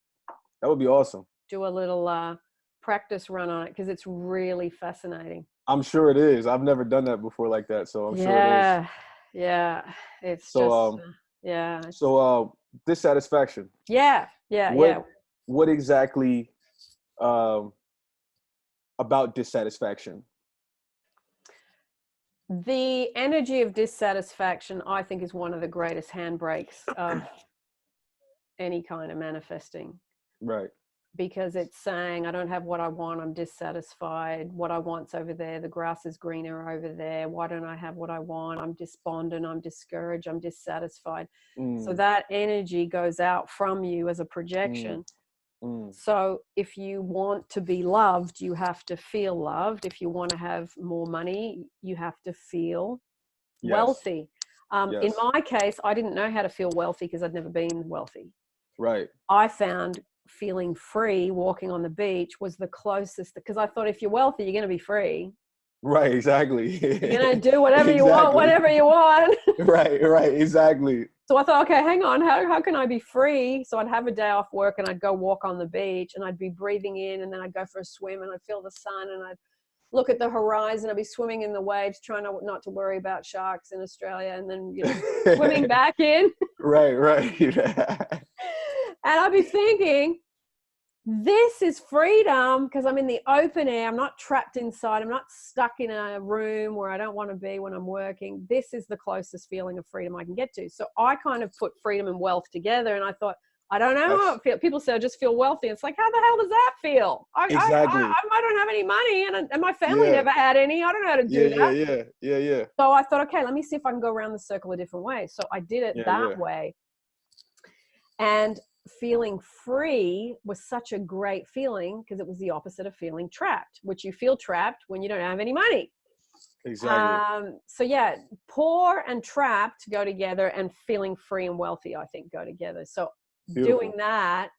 That would be awesome. Do a little practice run on it, because it's really fascinating. I'm sure it is. I've never done that before like that, so I'm sure it is. Yeah. It's so, just So dissatisfaction. Yeah. What exactly about dissatisfaction? The energy of dissatisfaction, I think, is one of the greatest handbrakes of any kind of manifesting. Right. Because it's saying, I don't have what I want, I'm dissatisfied. What I want's over there. The grass is greener over there. Why don't I have what I want? I'm despondent, I'm discouraged, I'm dissatisfied. So that energy goes out from you as a projection. So if you want to be loved, you have to feel loved. If you want to have more money, you have to feel wealthy. In my case, I didn't know how to feel wealthy because I'd never been wealthy. Right. I found feeling free walking on the beach was the closest, because I thought if you're wealthy, you're going to be free. Right, exactly. You're going to do whatever you want, whatever you want. Right, exactly. So I thought, okay, hang on, how can I be free? So I'd have a day off work and I'd go walk on the beach and I'd be breathing in, and then I'd go for a swim and I'd feel the sun and I'd look at the horizon. I'd be swimming in the waves, trying not to worry about sharks in Australia, and then swimming back in. Right. And I'd be thinking, this is freedom, because I'm in the open air. I'm not trapped inside. I'm not stuck in a room where I don't want to be when I'm working. This is the closest feeling of freedom I can get to. So I kind of put freedom and wealth together, and I thought, I don't know how it feels. People say I just feel wealthy. It's like, how the hell does that feel? Exactly. I don't have any money, and my family never had any. I don't know how to do that. Yeah. So I thought, okay, let me see if I can go around the circle a different way. So I did it that way. And feeling free was such a great feeling, because it was the opposite of feeling trapped, which you feel trapped when you don't have any money. Exactly. So yeah, poor and trapped go together, and feeling free and wealthy, I think, go together. So doing that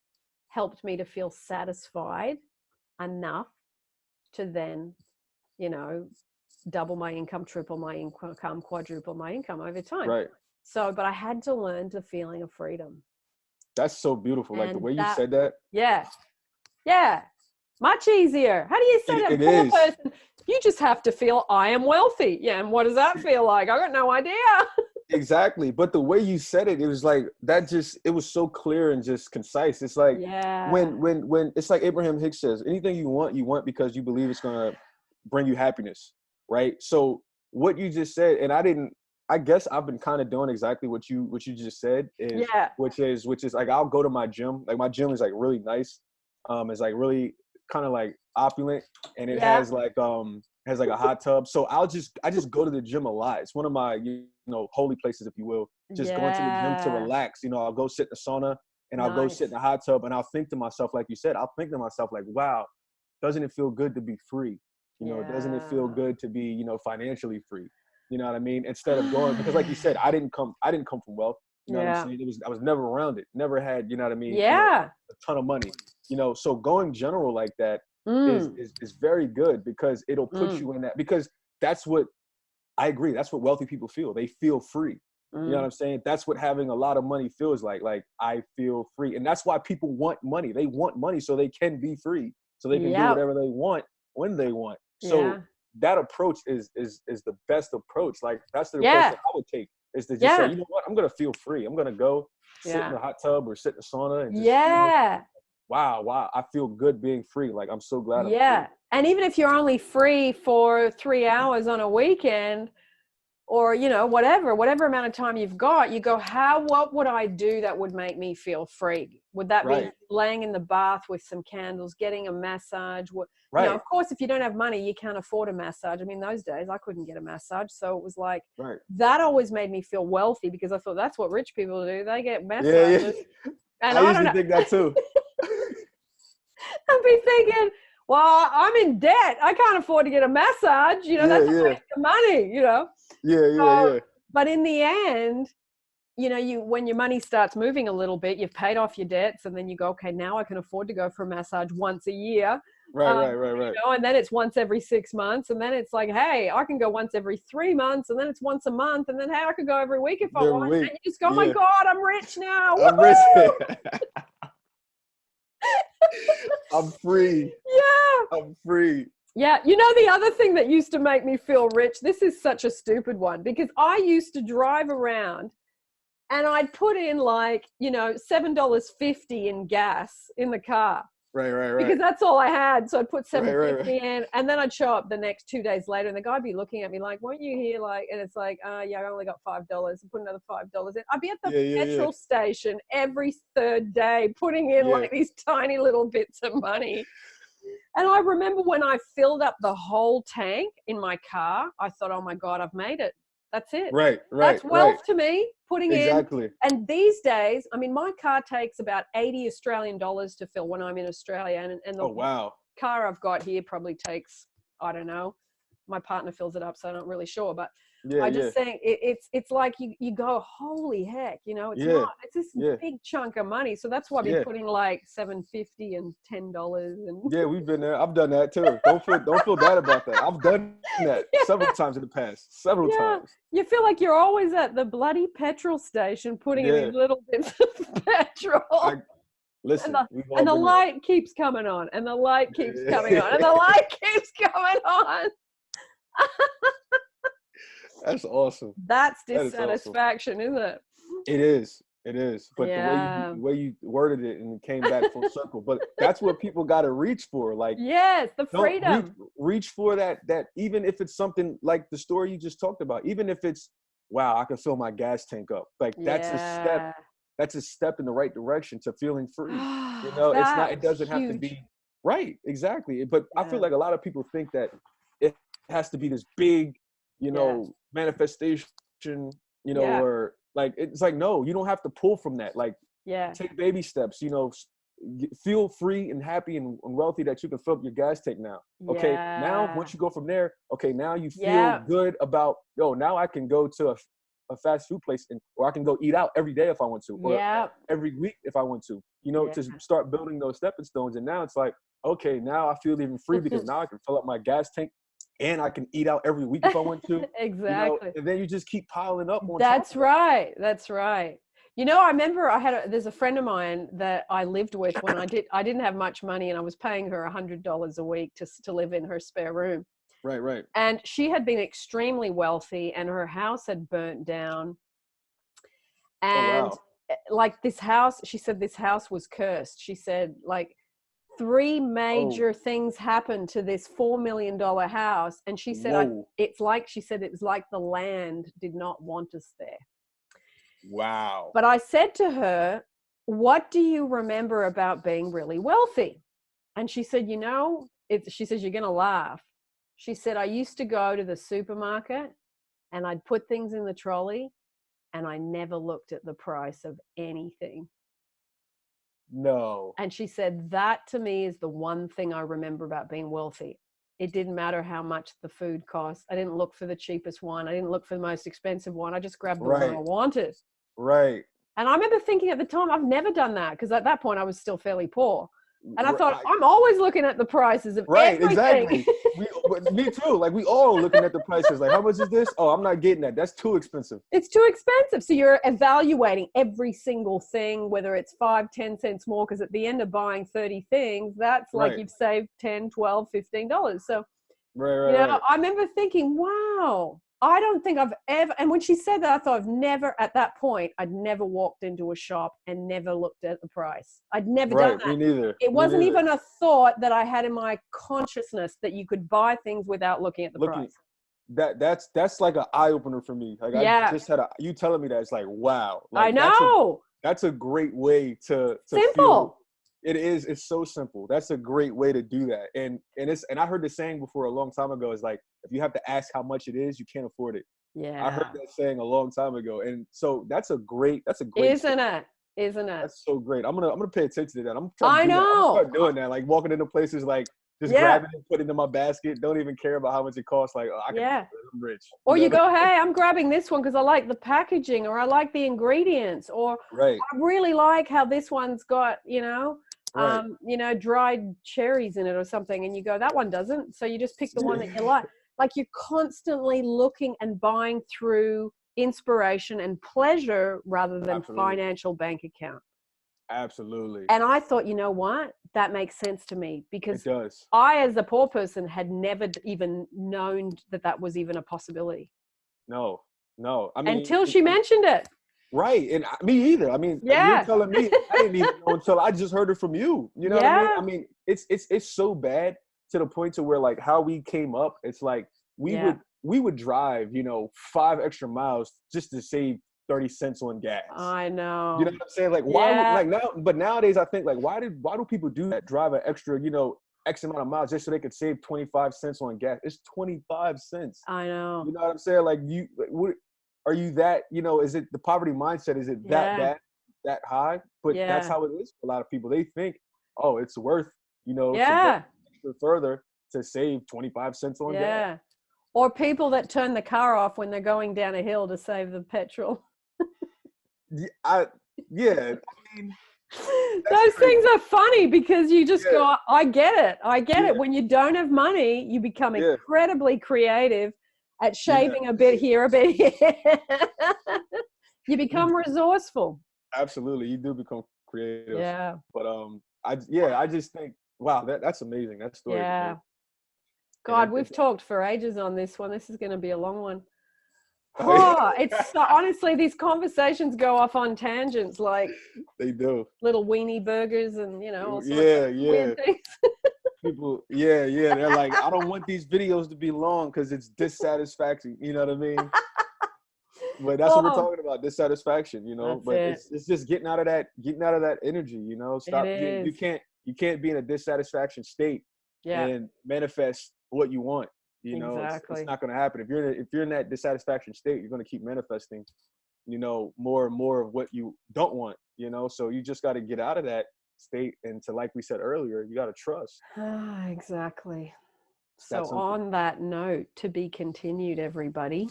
helped me to feel satisfied enough to then, double my income, triple my income, quadruple my income over time. Right. So, but I had to learn the feeling of freedom. That's so beautiful. Like the way you said that. Yeah. Much easier. How do you say that? Poor person, you just have to feel I am wealthy. Yeah. And what does that feel like? I got no idea. Exactly. But the way you said it, it was like it was so clear and just concise. It's like when it's like Abraham Hicks says, anything you want because you believe it's going to bring you happiness. Right. So what you just said, and I guess I've been kind of doing exactly what you just said, which is like, I'll go to my gym. Like my gym is like really nice. It's like really kind of like opulent, and it has like a hot tub. So I just go to the gym a lot. It's one of my holy places, if you will. Just going to the gym to relax. I'll go sit in the sauna, and I'll go sit in the hot tub, and I'll think to myself, like you said, like, wow, doesn't it feel good to be free? Doesn't it feel good to be financially free? You know what I mean? Instead of going, because like you said, I didn't come from wealth. You know what I'm saying? I was never around it. Never had, you know what I mean? A ton of money. So going general like that is very good, because it'll put you in that, because that's what I agree. That's what wealthy people feel. They feel free. You know what I'm saying? That's what having a lot of money feels like. Like, I feel free. And that's why people want money. They want money so they can be free, so they can do whatever they want when they want. So that approach is the best approach. Like, that's the approach that I would take, is to just say, you know what, I'm going to feel free. I'm going to go sit in the hot tub or sit in the sauna and just wow, I feel good being free. Like, I'm so glad I'm free. And even if you're only free for 3 hours on a weekend, or, whatever amount of time you've got, you go, what would I do that would make me feel free? Would that be laying in the bath with some candles, getting a massage? Of course, if you don't have money, you can't afford a massage. I mean, those days I couldn't get a massage. So it was like, that always made me feel wealthy, because I thought that's what rich people do. They get massages. And I usually think that too. I'd be thinking, well, I'm in debt. I can't afford to get a massage. That's a waste of money, But in the end, when your money starts moving a little bit, you've paid off your debts, and then you go, okay, now I can afford to go for a massage once a year. Right. And then it's once every 6 months. And then it's like, hey, I can go once every 3 months. And then it's once a month. And then, hey, I could go every week if I want. And you just go, oh my God, I'm rich now. I'm rich. I'm free. I'm free. Yeah. The other thing that used to make me feel rich, this is such a stupid one, because I used to drive around and I'd put in like, $7.50 in gas in the car. Right. Because that's all I had. So I'd put $7.50 in, and then I'd show up the next 2 days later, and the guy'd be looking at me like, weren't you here? Like, and it's like, I only got $5, and put another $5 in. I'd be at the petrol station every third day, putting in like these tiny little bits of money. And I remember when I filled up the whole tank in my car, I thought, oh my God, I've made it. That's it. Right. That's wealth to me, putting exactly. in. And these days, I mean, my car takes about 80 Australian dollars to fill when I'm in Australia. And the Oh, wow. car I've got here probably takes, I don't know. My partner fills it up, so I'm not really sure. But Yeah, I just think it's like you go, holy heck, you know, it's not, it's this big chunk of money. So that's why I've been putting like $7.50 and $10 and yeah, we've been there. I've done that too. Don't feel bad about that. I've done that several times in the past. Several times. You feel like you're always at the bloody petrol station putting in these little bits of petrol. Listen, and the light keeps coming on, and the light keeps coming on, and the light keeps coming on. That's awesome. That's dissatisfaction, isn't it? It is. It is. But the way you worded it and it came back full circle. But that's what people got to reach for. Like, yes, the freedom. Reach for that even if it's something like the story you just talked about, even if it's, wow, I can fill my gas tank up. Like that's a step. That's a step in the right direction to feeling free. You know, it doesn't have to be right. Exactly. But I feel like a lot of people think that it has to be this big, you know, manifestation, you know, or like, it's like, no, you don't have to pull from that. Like, take baby steps, you know, feel free and happy and wealthy that you can fill up your gas tank now. Okay. Now, once you go from there, okay, now you feel good about, now I can go to a fast food place or I can go eat out every day if I want to, or every week if I want to, you know, to start building those stepping stones. And now it's like, okay, now I feel even free because now I can fill up my gas tank and I can eat out every week if I want to. Exactly. You know? And then you just keep piling up on That's right. That's right. You know, I remember there's a friend of mine that I lived with when I didn't have much money, and I was paying her $100 a week to live in her spare room. Right. And she had been extremely wealthy, and her house had burnt down. And like this house, she said this house was cursed. She said like 3 major things happened to this $4 million house. And she said, it was like the land did not want us there. Wow. But I said to her, what do you remember about being really wealthy? And she said, you know, she says, you're going to laugh. She said, I used to go to the supermarket and I'd put things in the trolley and I never looked at the price of anything. No. And she said, that to me is the one thing I remember about being wealthy. It didn't matter how much the food cost. I didn't look for the cheapest one. I didn't look for the most expensive one. I just grabbed the one I wanted. Right. And I remember thinking at the time, I've never done that because at that point I was still fairly poor. And I thought, I'm always looking at the prices of everything. Exactly. Me too. Like we all looking at the prices. Like, how much is this? Oh, I'm not getting that. That's too expensive. It's too expensive. So you're evaluating every single thing, whether it's 5-10 cents more, because at the end of buying 30 things, that's like you've saved $10, $12, $15. So, I remember thinking, wow, I don't think I've ever, and when she said that, I thought at that point, I'd never walked into a shop and never looked at the price. I'd never done that. Me neither. It wasn't even a thought that I had in my consciousness that you could buy things without looking at the price. That's like an eye opener for me. Like I just had you telling me that, it's like, wow. Like, I know. That's a great way to simple. Feel. It is. It's so simple. That's a great way to do that. And I heard the saying before a long time ago. It's like, if you have to ask how much it is, you can't afford it. Yeah. I heard that saying a long time ago. And so that's a great. Isn't it? That's so great. I'm gonna pay attention to that. I'm trying to start doing that. Like walking into places, like just grabbing it, putting it in my basket. Don't even care about how much it costs. Like, I'm rich. Or you go, hey, I'm grabbing this one because I like the packaging, or I like the ingredients, or I really like how this one's got, dried cherries in it or something. And you go, that one doesn't. So you just pick the one that you like. Like you're constantly looking and buying through inspiration and pleasure rather than financial bank account. Absolutely. And I thought, you know what? That makes sense to me, because it does. I, as a poor person, had never even known that was even a possibility. No. I mean, until she mentioned it. Right. And me either. I mean, you're telling me, I didn't even know until I just heard it from you. You know what I mean? I mean, it's so bad to the point to where, like, how we came up, it's like we would drive, 5 extra miles just to save 30 cents on gas. I know. You know what I'm saying? Like, why would, like now, but nowadays I think, like, why do people do that? Drive an extra, X amount of miles just so they could save 25 cents on gas. It's 25 cents. I know. You know what I'm saying? Like, what are you that, is it the poverty mindset? Is it that bad, that high? But that's how it is for a lot of people. They think, oh, it's worth, to go extra further to save 25 cents on gas. Or people that turn the car off when they're going down a hill to save the petrol. I mean, those things are funny because you just go, I get it. I get it. When you don't have money, you become incredibly creative at shaving a bit here, a bit here. You become resourceful. Absolutely. You do become creative. Yeah. But I just think, wow, that's amazing. That story. Yeah. God, we've talked for ages on this one. This is going to be a long one. Oh, it's honestly, these conversations go off on tangents, like they do. Little weenie burgers and all sorts of weird things. People, they're like, I don't want these videos to be long because it's dissatisfaction. You know what I mean? But that's what we're talking about, dissatisfaction. But it's just getting out of that energy. Stop. You can't be in a dissatisfaction state and manifest what you want. Exactly. It's not going to happen. If you're in that dissatisfaction state, you're going to keep manifesting, more and more of what you don't want, so you just got to get out of that state. And like we said earlier, you got to trust. Exactly. So on that note, to be continued, everybody.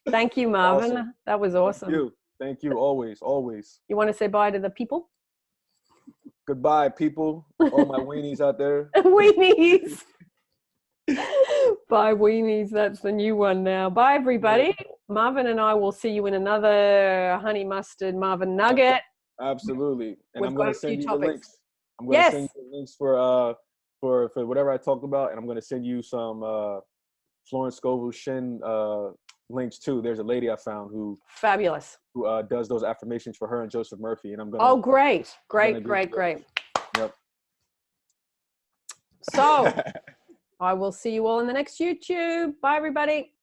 Thank you, Marvin. Awesome. That was awesome. Thank you. Always. You want to say bye to the people? Goodbye, people. All my weenies out there. Weenies. Bye, weenies. That's the new one now. Bye, everybody. Marvin and I will see you in another honey mustard Marvin Nugget. Absolutely. And I'm going to send you the links. I'm going to send you the links for whatever I talked about, and I'm going to send you some Florence Scovel Shin links too. There's a lady I found who fabulous who does those affirmations for her and Joseph Murphy, and I'm going to. Oh, great. Yep. So I will see you all in the next YouTube. Bye, everybody.